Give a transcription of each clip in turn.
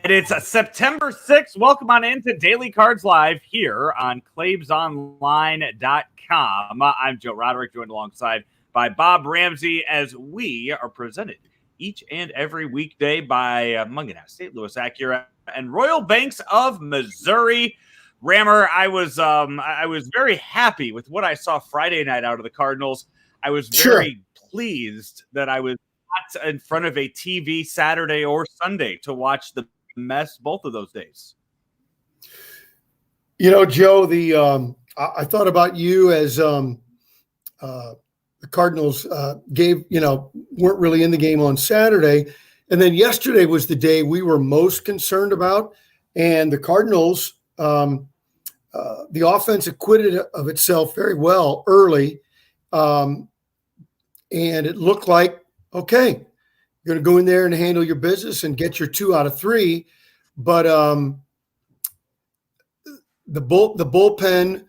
It's September 6th. Welcome on into Daily Cards Live here on ClaibsOnline.com. I'm Joe Roderick, joined alongside by Bob Ramsey, as we are presented each and every weekday by Mungenast, St. Louis Acura, and Royal Banks of Missouri. Rammer, I was very happy with what I saw Friday night out of the Cardinals. I was very pleased that I was not in front of a TV Saturday or Sunday to watch the mess both of those days. You know, Joe, I thought about you as the Cardinals weren't really in the game on Saturday. And then yesterday was the day we were most concerned about. And the Cardinals, the offense acquitted of itself very well early. And it looked like, okay, you're going to go in there and handle your business and get your 2 out of 3. But the bullpen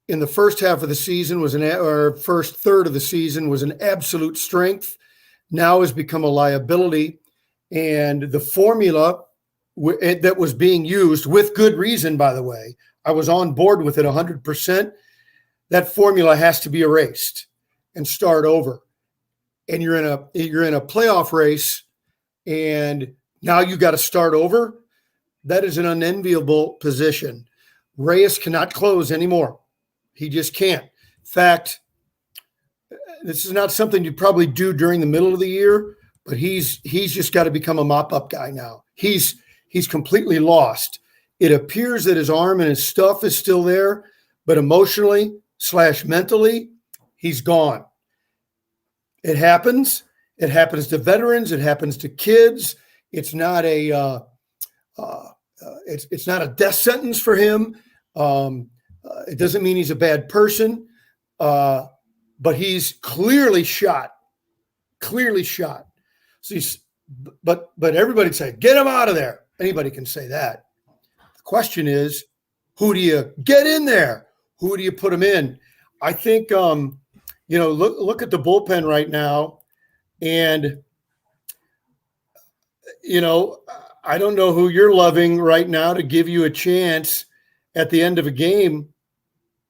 in the first half of the season first third of the season was an absolute strength. Now has become a liability. And the formula that was being used, with good reason, by the way, I was on board with it 100%. That formula has to be erased and start over. And you're in a playoff race, and now you got to start over. That is an unenviable position. Reyes cannot close anymore. He just can't. In fact, this is not something you probably do during the middle of the year, but he's just got to become a mop-up guy now. He's completely lost. It appears that his arm and his stuff is still there, but emotionally/mentally, he's gone. It happens. It happens to veterans. It happens to kids. It's not a it's not a death sentence for him. It doesn't mean he's a bad person, but he's clearly shot. Clearly shot. So but everybody'd say, get him out of there. Anybody can say that. The question is, who do you get in there? Who do you put him in? I think look at the bullpen right now, and I don't know who you're loving right now to give you a chance at the end of a game,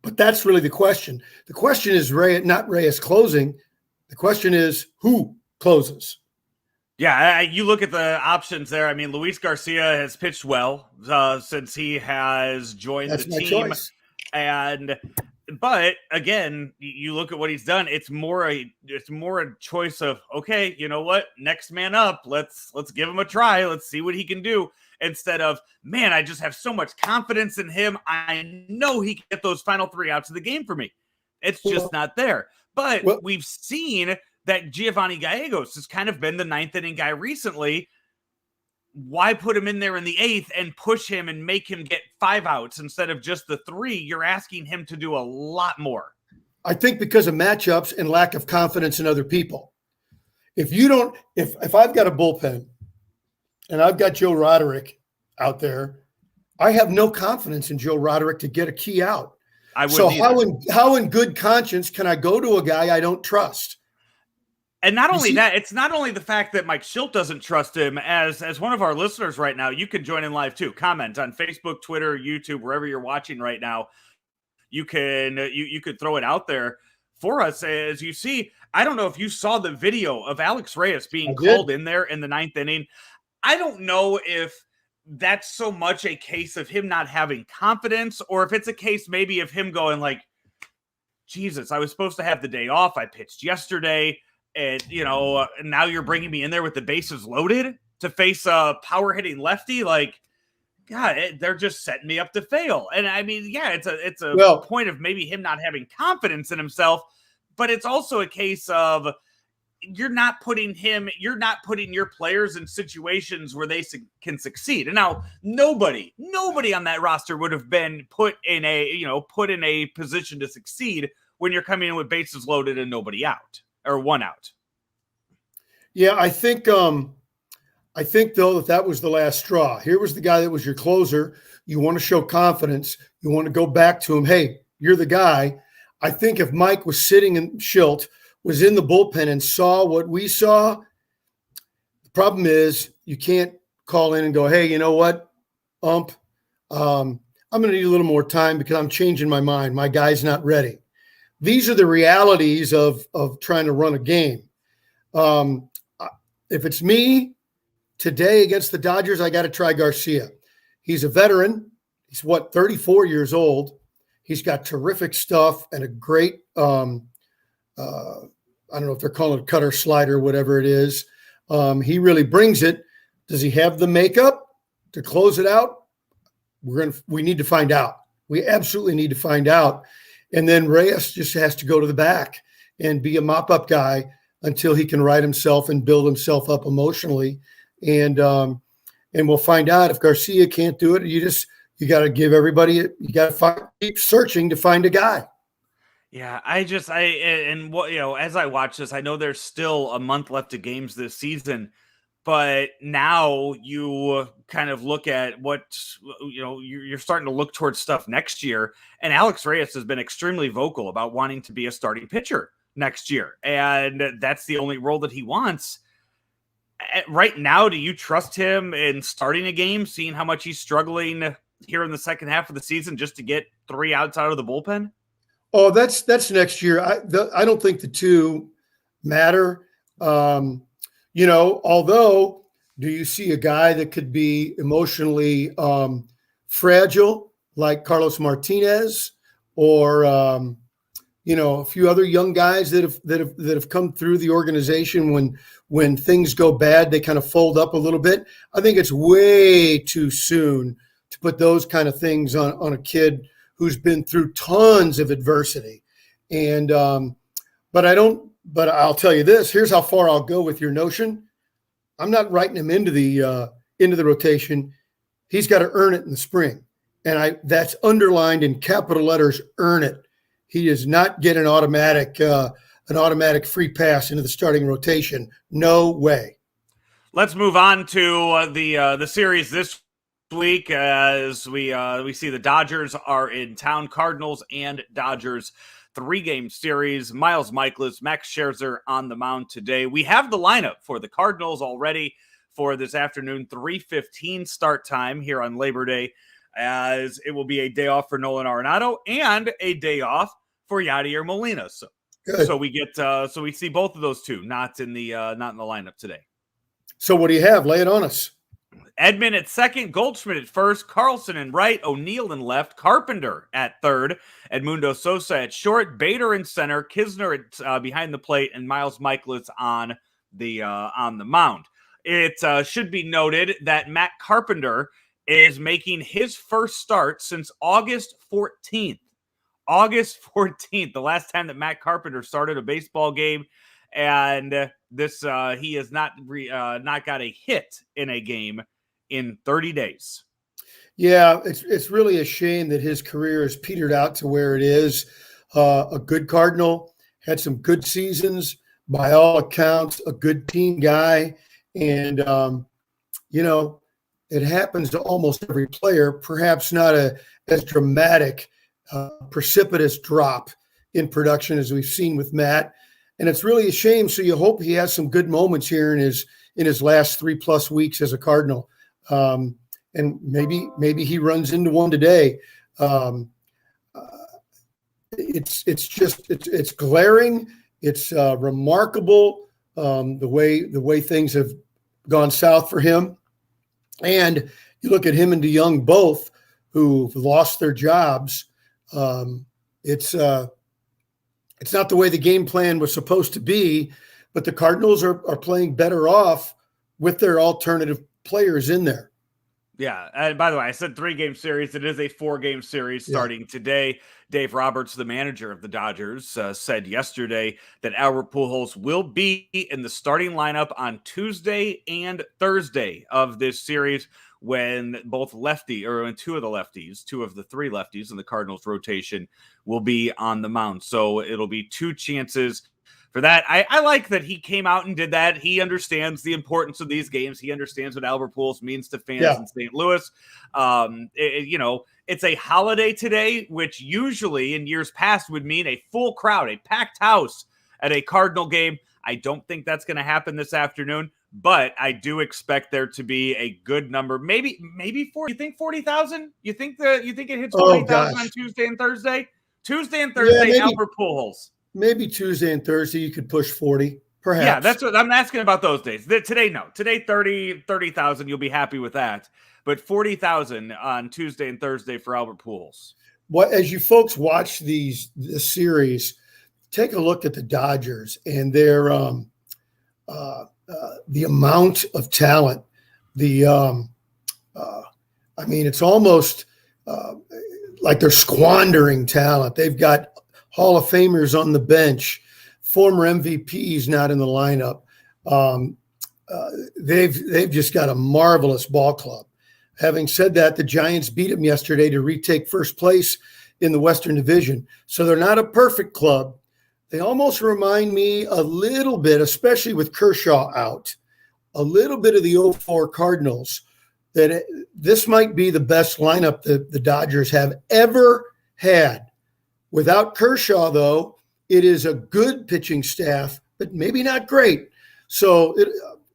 but that's really the question. The question is not Reyes closing. The question is who closes. Yeah, you look at the options there. I mean, Luis Garcia has pitched well since he has joined the team. Choice. But again, you look at what he's done. It's more a choice of, okay, you know what? Next man up. Let's give him a try. Let's see what he can do. Instead of, man, I just have so much confidence in him. I know he can get those final 3 outs of the game for me. It's just not there. But we've seen that Giovanni Gallegos has kind of been the 9th inning guy recently. Why put him in there in the 8th and push him and make him get 5 outs instead of just the 3? You're asking him to do a lot more. I think because of matchups and lack of confidence in other people. If I've got a bullpen and I've got Joe Roderick out there, I have no confidence in Joe Roderick to get a key out. So how in good conscience can I go to a guy I don't trust? And not only that, it's not only the fact that Mike Schilt doesn't trust him. As one of our listeners right now, you can join in live too. Comment on Facebook, Twitter, YouTube, wherever you're watching right now. You could throw it out there for us. As you see, I don't know if you saw the video of Alex Reyes being called in there in the 9th inning. I don't know if that's so much a case of him not having confidence, or if it's a case maybe of him going like, Jesus, I was supposed to have the day off. I pitched yesterday. And, now you're bringing me in there with the bases loaded to face a power hitting lefty. Like, God, they're just setting me up to fail. And I mean, yeah, it's a point of maybe him not having confidence in himself, but it's also a case of you're not putting your players in situations where they can succeed. And now nobody on that roster would have been put in a position to succeed when you're coming in with bases loaded and nobody out. Or 1 out. Yeah, I think though that was the last straw. Here was the guy that was your closer. You want to show confidence. You want to go back to him. Hey, you're the guy. I think if Mike was sitting in Schilt, was in the bullpen and saw what we saw, the problem is you can't call in and go, hey, you know what, ump, I'm going to need a little more time because I'm changing my mind. My guy's not ready. These are the realities of trying to run a game. If it's me today against the Dodgers, I got to try Garcia. He's a veteran. He's 34 years old. He's got terrific stuff and a great, I don't know if they're calling it cutter, slider, whatever it is. He really brings it. Does he have the makeup to close it out? We need to find out. We absolutely need to find out. And then Reyes just has to go to the back and be a mop-up guy until he can right himself and build himself up emotionally. And we'll find out. If Garcia can't do it, you got to give everybody, you got to keep searching to find a guy. Yeah, as I watch this, I know there's still a month left of games this season, but now you kind of look at what, you're starting to look towards stuff next year. And Alex Reyes has been extremely vocal about wanting to be a starting pitcher next year. And that's the only role that he wants. Right now, do you trust him in starting a game, seeing how much he's struggling here in the second half of the season just to get 3 outs out of the bullpen? Oh, that's next year. I don't think the two matter. Although, do you see a guy that could be emotionally fragile like Carlos Martinez or a few other young guys that have come through the organization when things go bad, they kind of fold up a little bit. I think it's way too soon to put those kind of things on a kid who's been through tons of adversity. And but I'll tell you this, here's how far I'll go with your notion. I'm not writing him into the rotation. He's got to earn it in the spring. And that's underlined in capital letters, earn it. He does not get an automatic free pass into the starting rotation. No way. Let's move on to the series this week as we see the Dodgers are in town. Cardinals and Dodgers 3-game series. Miles Mikolas, Max Scherzer on the mound today. We have the lineup for the Cardinals already for this afternoon, 3:15 start time here on Labor Day, as it will be a day off for Nolan Arenado and a day off for Yadier Molina. So we see both of those two not in the lineup today. So what do you have? Lay it on us. Edman at second, Goldschmidt at first, Carlson in right, O'Neill in left, Carpenter at third, Edmundo Sosa at short, Bader in center, Kisner at behind the plate, and Miles Mikolas on the mound. It should be noted that Matt Carpenter is making his first start since August 14th. August 14th, the last time that Matt Carpenter started a baseball game, and this he has not got a hit in a game in 30 days. Yeah, it's really a shame that his career has petered out to where it is. A good Cardinal, had some good seasons, by all accounts, a good team guy, and it happens to almost every player. Perhaps not as dramatic, precipitous drop in production as we've seen with Matt. And it's really a shame. So you hope he has some good moments here in his last 3+ weeks as a Cardinal. And maybe he runs into one today. It's glaring. It's remarkable the way things have gone south for him. And you look at him and DeYoung both, who've lost their jobs. It's not the way the game plan was supposed to be, but the Cardinals are playing better off with their alternative players in there. Yeah. And by the way, I said 3-game series. It is a 4-game series starting today. Dave Roberts, the manager of the Dodgers, said yesterday that Albert Pujols will be in the starting lineup on Tuesday and Thursday of this series when two of the 3 lefties in the Cardinals rotation will be on the mound. So it'll be 2 chances for that. I like that he came out and did that. He understands the importance of these games. He understands what Albert Pujols means to fans in St. Louis. It's a holiday today, which usually in years past would mean a full crowd, a packed house at a Cardinal game. I don't think that's going to happen this afternoon, but I do expect there to be a good number. Maybe 40. You think 40,000? You think it hits 40,000 on Tuesday and Thursday? Tuesday and Thursday, maybe, Albert Pujols. Maybe Tuesday and Thursday you could push 40, perhaps. Yeah, that's what I'm asking about those days. Today, no. Today, 30,000. You'll be happy with that. But 40,000 on Tuesday and Thursday for Albert Pujols. As you folks watch this series, take a look at the Dodgers and their the amount of talent. It's almost like they're squandering talent. They've got Hall of Famers on the bench, former MVPs not in the lineup. They've just got a marvelous ball club. Having said that, the Giants beat them yesterday to retake first place in the Western Division. So they're not a perfect club. They almost remind me a little bit, especially with Kershaw out, a little bit of the 04 Cardinals, that this might be the best lineup that the Dodgers have ever had. Without Kershaw, though, it is a good pitching staff, but maybe not great. So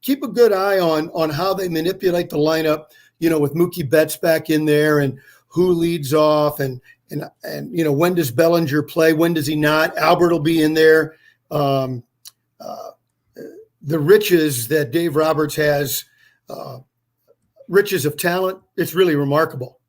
keep a good eye on how they manipulate the lineup, with Mookie Betts back in there and who leads off and when does Bellinger play? When does he not? Albert will be in there. The riches that Dave Roberts has, riches of talent, it's really remarkable.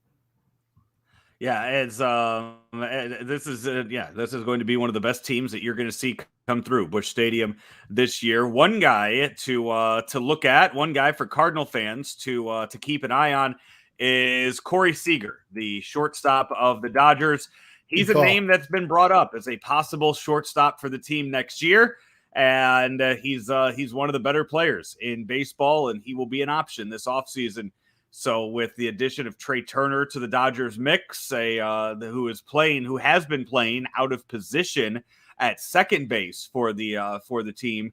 Yeah, it's this is going to be one of the best teams that you're going to see come through Busch Stadium this year. One guy to look at, one guy for Cardinal fans to keep an eye on is Corey Seager, the shortstop of the Dodgers. He's a name that's been brought up as a possible shortstop for the team next year, and he's one of the better players in baseball, and he will be an option this offseason. So with the addition of Trey Turner to the Dodgers mix, who has been playing out of position at second base for the team,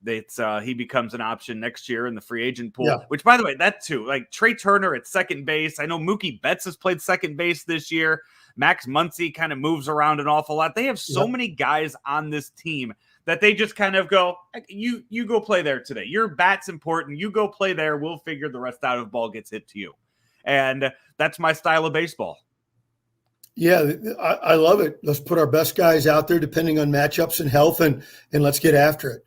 he becomes an option next year in the free agent pool. Yeah. Which, by the way, that too, like Trey Turner at second base. I know Mookie Betts has played second base this year. Max Muncy kind of moves around an awful lot. They have so many guys on this team that they just kind of go, you go play there today. Your bat's important. You go play there. We'll figure the rest out if ball gets hit to you. And that's my style of baseball. Yeah, I love it. Let's put our best guys out there depending on matchups and health, and let's get after it.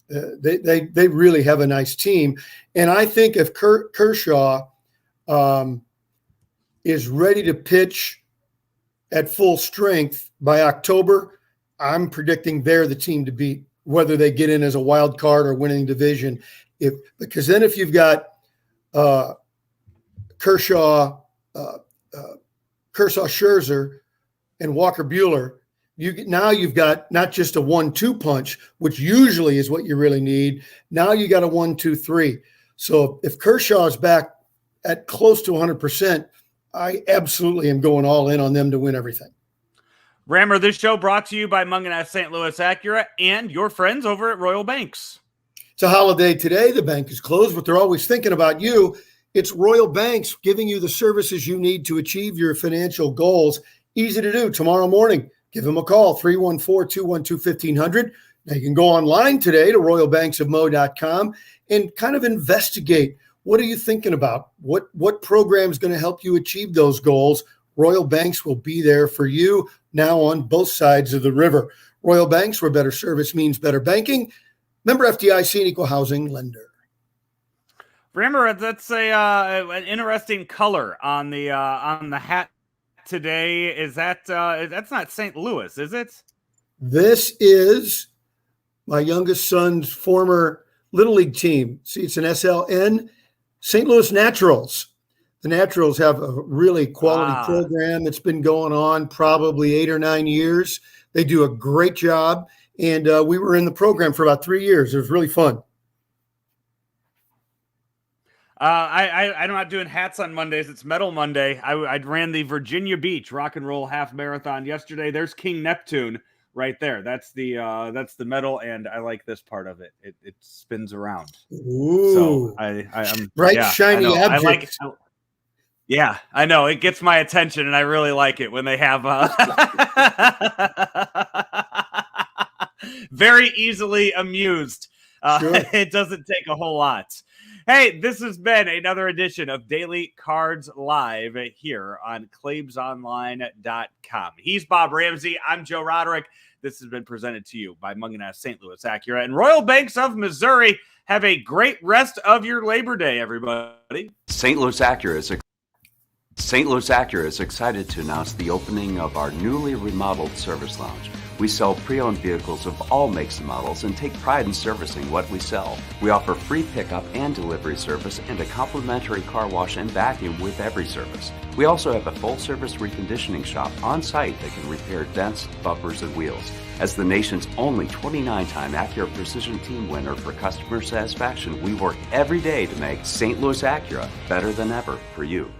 They really have a nice team. And I think if Kershaw is ready to pitch at full strength by October, I'm predicting they're the team to beat, whether they get in as a wild card or winning division. Because then if you've got Kershaw, Scherzer, and Walker Buehler, you've got not just a 1-2 punch, which usually is what you really need. Now you got a 1-2-3. So if Kershaw is back at close to 100%, I absolutely am going all in on them to win everything. Rammer, this show brought to you by Mungenast St. Louis Acura and your friends over at Royal Banks. It's a holiday today. The bank is closed, but they're always thinking about you. It's Royal Banks giving you the services you need to achieve your financial goals. Easy to do. Tomorrow morning, give them a call, 314-212-1500. Now you can go online today to royalbanksofmo.com and kind of investigate. What are you thinking about? What program is going to help you achieve those goals? Royal Banks will be there for you now on both sides of the river. Royal Banks, where better service means better banking. Member FDIC and equal housing lender. Remember, that's an interesting color on the hat today. Is that that's not St. Louis, is it? This is my youngest son's former Little League team. See, it's an SLN, St. Louis Naturals. The Naturals have a really quality program that's been going on probably 8 or 9 years. They do a great job, and we were in the program for about 3 years. It was really fun. I'm not doing hats on Mondays. It's Metal Monday. I ran the Virginia Beach Rock and Roll Half Marathon yesterday. There's King Neptune right there. That's the metal, and I like this part of it. It spins around. Ooh. So I'm bright, shiny object. Yeah, I know. It gets my attention, and I really like it when they have Very easily amused. Sure. It doesn't take a whole lot. Hey, this has been another edition of Daily Cards Live here on ClaimsOnline.com. He's Bob Ramsey. I'm Joe Roderick. This has been presented to you by Mungenast St. Louis Acura and Royal Banks of Missouri. Have a great rest of your Labor Day, everybody. St. Louis Acura is excited to announce the opening of our newly remodeled service lounge. We sell pre-owned vehicles of all makes and models and take pride in servicing what we sell. We offer free pickup and delivery service and a complimentary car wash and vacuum with every service. We also have a full-service reconditioning shop on site that can repair dents, bumpers, and wheels. As the nation's only 29-time Acura Precision Team winner for customer satisfaction, we work every day to make St. Louis Acura better than ever for you.